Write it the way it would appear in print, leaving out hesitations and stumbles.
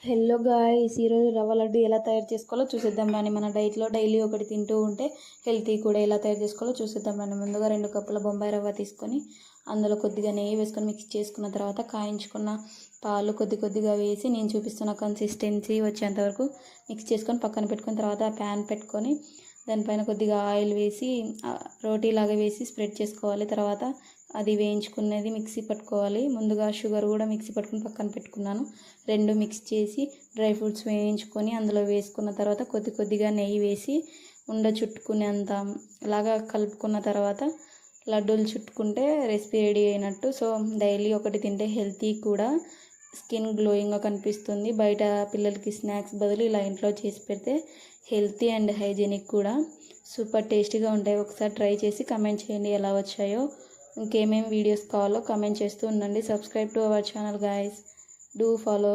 Hello guys, ఈరోజు రవ్వ లడ్డు ఎలా తయారు చేసుకోవాలో చూసేద్దాం రాని. మన డైట్లో డైలీ ఒకటి తింటూ ఉంటే హెల్తీ కూడా. ఎలా తయారు చేసుకోవాలో చూసేద్దాం రాని. ముందుగా 2 కప్పుల బొంబాయి రవ్వ తీసుకొని అందులో కొద్దిగా నెయ్యి వేసుకొని మిక్స్ చేసుకున్న తర్వాత కాయించుకున్న పాలు కొద్దిగా వేసి నేను చూపిస్తున్న కన్సిస్టెన్సీ వచ్చేంత వరకు మిక్స్ చేసుకొని పక్కన పెట్టుకున్న తర్వాత ప్యాన్ పెట్టుకొని దానిపైన కొద్దిగా ఆయిల్ వేసి రోటీలాగా వేసి స్ప్రెడ్ చేసుకోవాలి. తర్వాత అది వేయించుకునేది మిక్సీ పట్టుకోవాలి. ముందుగా షుగర్ కూడా మిక్సీ పట్టుకుని పక్కన పెట్టుకున్నాను. 2 మిక్స్ చేసి డ్రై ఫ్రూట్స్ వేయించుకొని అందులో వేసుకున్న తర్వాత కొద్దిగా నెయ్యి వేసి చుట్టుకునేంత లాగా కలుపుకున్న తర్వాత లడ్డూలు చుట్టుకుంటే రెసిపీ రెడీ అయినట్టు. సో డైలీ ఒకటి తింటే హెల్తీ కూడా, స్కిన్ గ్లోయింగ్గా కనిపిస్తుంది. బయట పిల్లలకి స్నాక్స్ బదులు ఇలా ఇంట్లో చేసి పెడితే హెల్తీ అండ్ హైజీనిక్ కూడా. సూపర్ టేస్టీగా ఉంటాయి. ఒకసారి ట్రై చేసి కమెంట్ చేయండి ఎలా వచ్చాయో. ఇంకేమేమి వీడియోస్ కావాలో కమెంట్ చేస్తూ ఉండండి. Subscribe to our channel guys. Do follow.